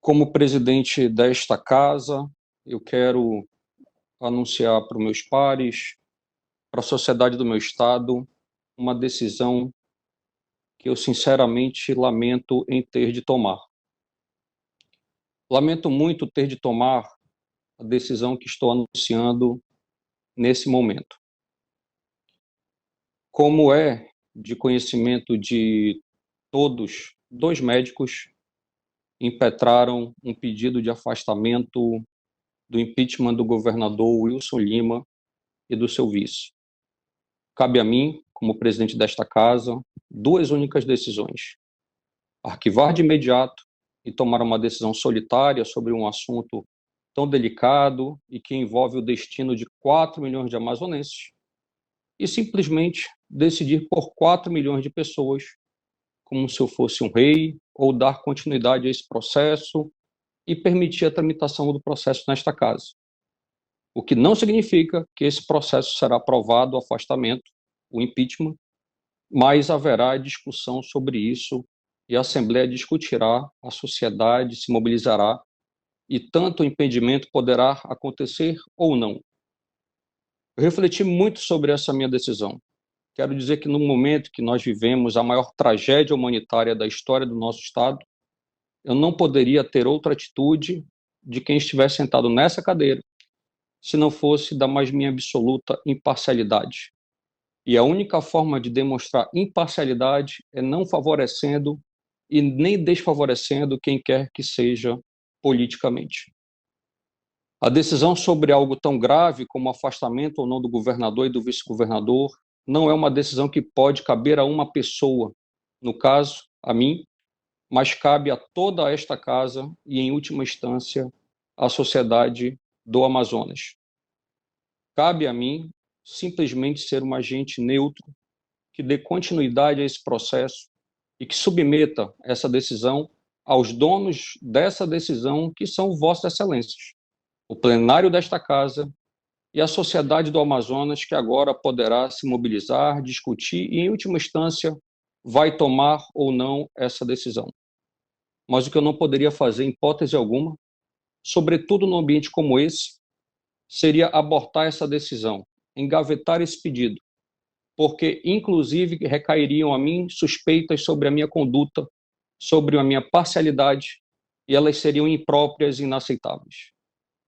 Como presidente desta casa, eu quero anunciar para os meus pares, para a sociedade do meu estado, uma decisão que eu sinceramente lamento em ter de tomar. Lamento muito ter de tomar a decisão que estou anunciando nesse momento. Como é de conhecimento de todos, 2 médicos impetraram um pedido de afastamento do impeachment do governador Wilson Lima e do seu vice. Cabe a mim, como presidente desta casa, 2 únicas decisões: arquivar de imediato e tomar uma decisão solitária sobre um assunto tão delicado e que envolve o destino de 4 milhões de amazonenses, e simplesmente decidir por 4 milhões de pessoas, como se eu fosse um rei, ou dar continuidade a esse processo e permitir a tramitação do processo nesta casa. O que não significa que esse processo será aprovado, o afastamento, o impeachment, mas haverá discussão sobre isso e a Assembleia discutirá, a sociedade se mobilizará e tanto o impedimento poderá acontecer ou não. Eu refleti muito sobre essa minha decisão. Quero dizer que no momento que nós vivemos a maior tragédia humanitária da história do nosso estado, eu não poderia ter outra atitude de quem estiver sentado nessa cadeira, se não fosse da mais minha absoluta imparcialidade. E a única forma de demonstrar imparcialidade é não favorecendo e nem desfavorecendo quem quer que seja politicamente. A decisão sobre algo tão grave como o afastamento ou não do governador e do vice-governador não é uma decisão que pode caber a uma pessoa, no caso, a mim, mas cabe a toda esta casa e, em última instância, à sociedade do Amazonas. Cabe a mim simplesmente ser um agente neutro que dê continuidade a esse processo e que submeta essa decisão aos donos dessa decisão, que são Vossas Excelências, o plenário desta casa e a sociedade do Amazonas, que agora poderá se mobilizar, discutir e, em última instância, vai tomar ou não essa decisão. Mas o que eu não poderia fazer, em hipótese alguma, sobretudo num ambiente como esse, seria abortar essa decisão, engavetar esse pedido, porque, inclusive, recairiam a mim suspeitas sobre a minha conduta, sobre a minha parcialidade, e elas seriam impróprias e inaceitáveis.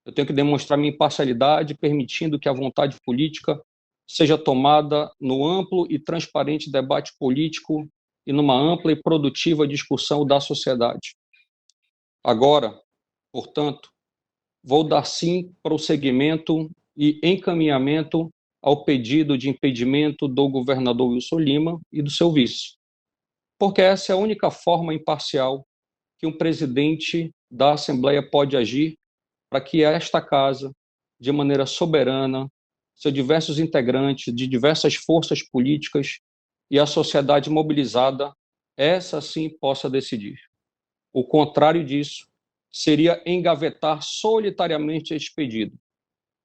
Eu tenho que demonstrar minha imparcialidade, permitindo que a vontade política seja tomada no amplo e transparente debate político e numa ampla e produtiva discussão da sociedade. Agora, portanto, vou dar sim prosseguimento e encaminhamento ao pedido de impedimento do governador Wilson Lima e do seu vice, porque essa é a única forma imparcial que um presidente da Assembleia pode agir para que esta casa, de maneira soberana, seus diversos integrantes de diversas forças políticas e a sociedade mobilizada, essa sim possa decidir. O contrário disso seria engavetar solitariamente este pedido.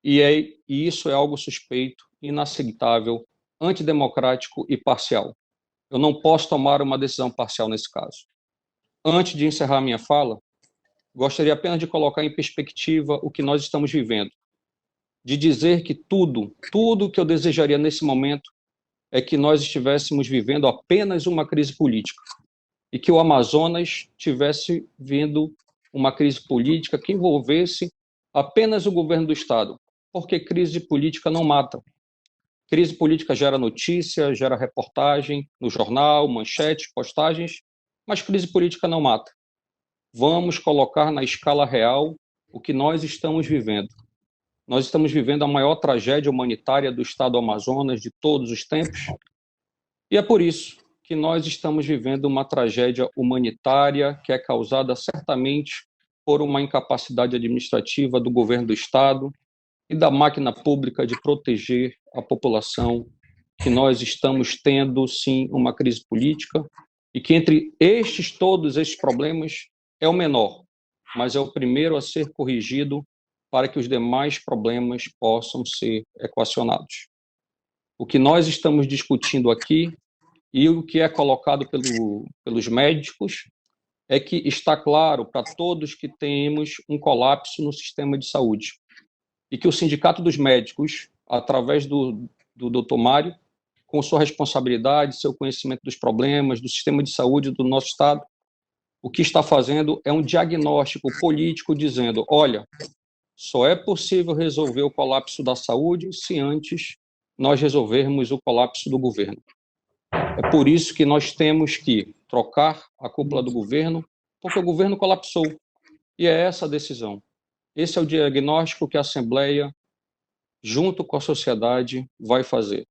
E isso é algo suspeito, inaceitável, antidemocrático e parcial. Eu não posso tomar uma decisão parcial nesse caso. Antes de encerrar minha fala, gostaria apenas de colocar em perspectiva o que nós estamos vivendo, de dizer que tudo que eu desejaria nesse momento é que nós estivéssemos vivendo apenas uma crise política e que o Amazonas tivesse vendo uma crise política que envolvesse apenas o governo do estado, porque crise política não mata. Crise política gera notícia, gera reportagem no jornal, manchetes, postagens, mas crise política não mata. Vamos colocar na escala real o que nós estamos vivendo. Nós estamos vivendo a maior tragédia humanitária do estado do Amazonas de todos os tempos, e é por isso que nós estamos vivendo uma tragédia humanitária que é causada certamente por uma incapacidade administrativa do governo do estado e da máquina pública de proteger a população, que nós estamos tendo, sim, uma crise política, e que entre todos estes problemas, é o menor, mas é o primeiro a ser corrigido para que os demais problemas possam ser equacionados. O que nós estamos discutindo aqui e o que é colocado pelos médicos é que está claro para todos que temos um colapso no sistema de saúde e que o Sindicato dos Médicos, através do Dr. Mário, com sua responsabilidade, seu conhecimento dos problemas, do sistema de saúde do nosso Estado, o que está fazendo é um diagnóstico político dizendo, olha, só é possível resolver o colapso da saúde se antes nós resolvermos o colapso do governo. É por isso que nós temos que trocar a cúpula do governo, porque o governo colapsou. E é essa a decisão. Esse é o diagnóstico que a Assembleia, junto com a sociedade, vai fazer.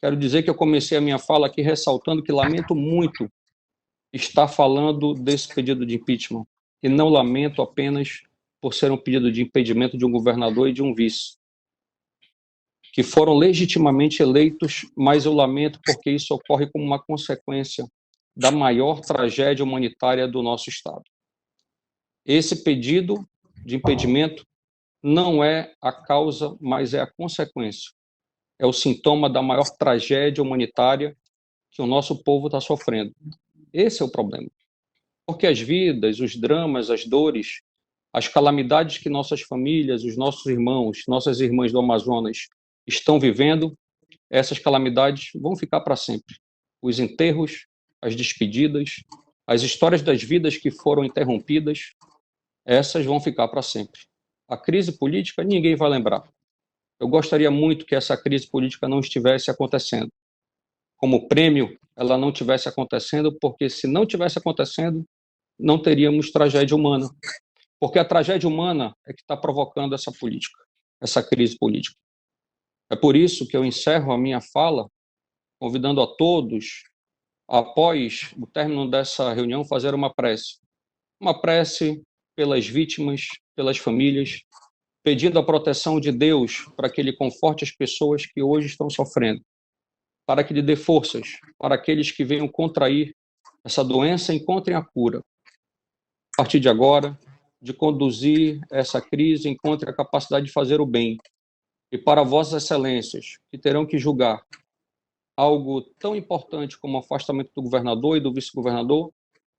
Quero dizer que eu comecei a minha fala aqui ressaltando que lamento muito estar falando desse pedido de impeachment, e não lamento apenas por ser um pedido de impedimento de um governador e de um vice, que foram legitimamente eleitos, mas eu lamento porque isso ocorre como uma consequência da maior tragédia humanitária do nosso Estado. Esse pedido de impedimento não é a causa, mas é a consequência. É o sintoma da maior tragédia humanitária que o nosso povo está sofrendo. Esse é o problema. Porque as vidas, os dramas, as dores, as calamidades que nossas famílias, os nossos irmãos, nossas irmãs do Amazonas estão vivendo, essas calamidades vão ficar para sempre. Os enterros, as despedidas, as histórias das vidas que foram interrompidas, essas vão ficar para sempre. A crise política, ninguém vai lembrar. Eu gostaria muito que essa crise política não estivesse acontecendo. Como prêmio, ela não estivesse acontecendo, porque se não estivesse acontecendo, não teríamos tragédia humana. Porque a tragédia humana é que está provocando essa política, essa crise política. É por isso que eu encerro a minha fala convidando a todos, após o término dessa reunião, fazer uma prece. Uma prece pelas vítimas, pelas famílias, pedindo a proteção de Deus para que Ele conforte as pessoas que hoje estão sofrendo, para que Ele dê forças para aqueles que venham contrair essa doença e encontrem a cura. A partir de agora, de conduzir essa crise, encontre a capacidade de fazer o bem. E para vossas excelências, que terão que julgar algo tão importante como o afastamento do governador e do vice-governador,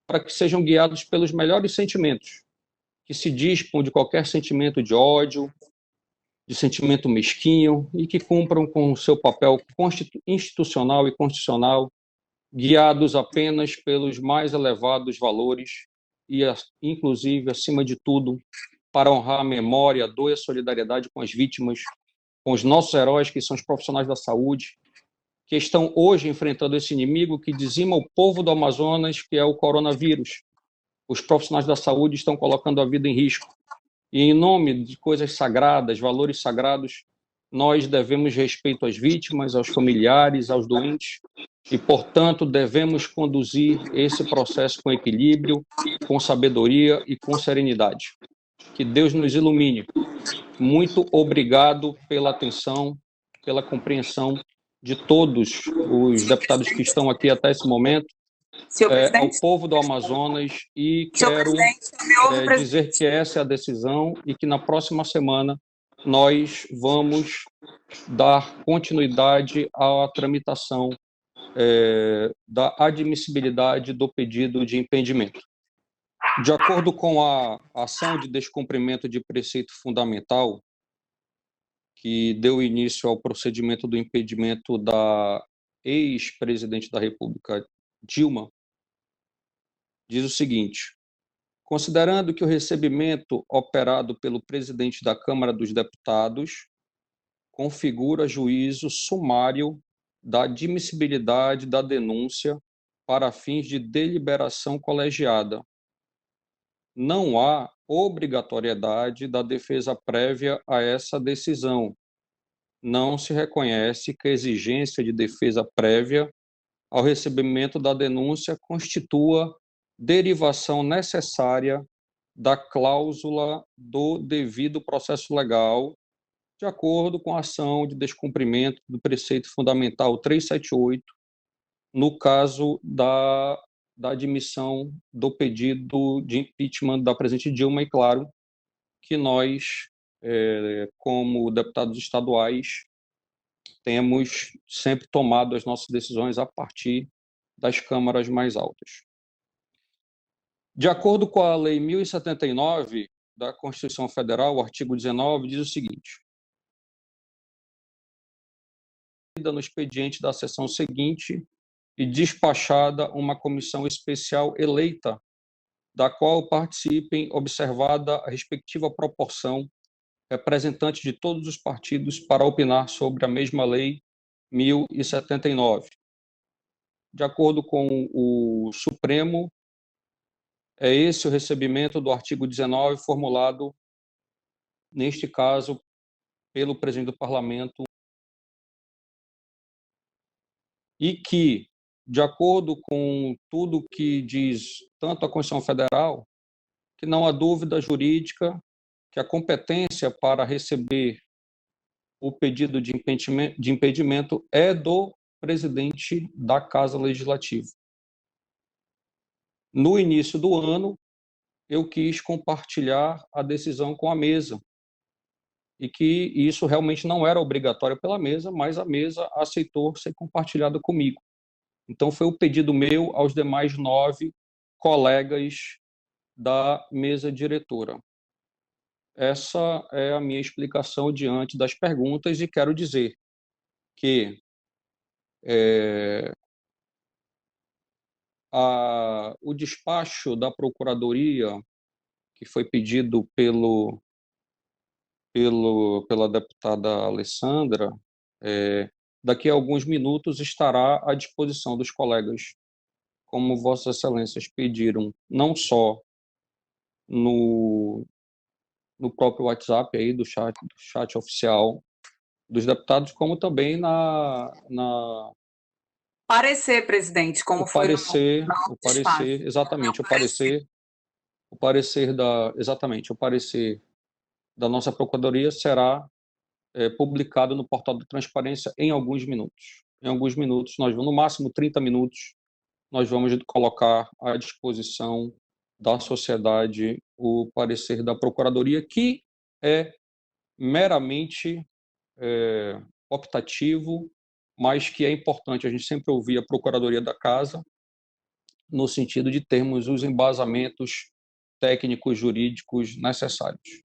para que sejam guiados pelos melhores sentimentos, que se dispam de qualquer sentimento de ódio, de sentimento mesquinho, e que cumpram com o seu papel institucional e constitucional, guiados apenas pelos mais elevados valores e, inclusive, acima de tudo, para honrar a memória, a dor e a solidariedade com as vítimas, com os nossos heróis, que são os profissionais da saúde, que estão hoje enfrentando esse inimigo que dizima o povo do Amazonas, que é o coronavírus. Os profissionais da saúde estão colocando a vida em risco. E em nome de coisas sagradas, valores sagrados, nós devemos respeito às vítimas, aos familiares, aos doentes, e, portanto, devemos conduzir esse processo com equilíbrio, com sabedoria e com serenidade. Que Deus nos ilumine. Muito obrigado pela atenção, pela compreensão de todos os deputados que estão aqui até esse momento, ao povo do Amazonas, e quero dizer que essa é a decisão e que na próxima semana nós vamos dar continuidade à tramitação da admissibilidade do pedido de impedimento. De acordo com a ação de descumprimento de preceito fundamental, que deu início ao procedimento do impedimento da ex-presidente da República, Dilma, diz o seguinte: considerando que o recebimento operado pelo presidente da Câmara dos Deputados configura juízo sumário da admissibilidade da denúncia para fins de deliberação colegiada, não há obrigatoriedade da defesa prévia a essa decisão. Não se reconhece que a exigência de defesa prévia ao recebimento da denúncia constitua derivação necessária da cláusula do devido processo legal, de acordo com a ação de descumprimento do preceito fundamental 378, no caso da admissão do pedido de impeachment da presidente Dilma, e claro que nós, como deputados estaduais, temos sempre tomado as nossas decisões a partir das câmaras mais altas. De acordo com a Lei 1079 da Constituição Federal, o artigo 19 diz o seguinte: no expediente da sessão seguinte e despachada uma comissão especial eleita, da qual participem, observada a respectiva proporção, representantes de todos os partidos para opinar sobre a mesma Lei 1079. De acordo com o Supremo, é esse o recebimento do artigo 19, formulado, neste caso, pelo presidente do Parlamento, e que, de acordo com tudo que diz tanto a Constituição Federal, que não há dúvida jurídica que a competência para receber o pedido de impedimento é do presidente da Casa Legislativa. No início do ano, eu quis compartilhar a decisão com a mesa, e que isso realmente não era obrigatório pela mesa, mas a mesa aceitou ser compartilhada comigo. Então, foi o pedido meu aos demais 9 colegas da mesa diretora. Essa é a minha explicação diante das perguntas, e quero dizer que o despacho da Procuradoria, que foi pedido pela deputada Alessandra, daqui a alguns minutos estará à disposição dos colegas, como Vossas Excelências pediram, não só no próprio WhatsApp aí do chat oficial dos deputados, como também Parecer, presidente, como foi no parecer, exatamente, o parecer da nossa Procuradoria será publicado no portal da Transparência em alguns minutos. Em alguns minutos, no máximo 30 minutos, nós vamos colocar à disposição da sociedade o parecer da Procuradoria, que é meramente optativo, mas que é importante a gente sempre ouvir a Procuradoria da Casa, no sentido de termos os embasamentos técnicos jurídicos necessários.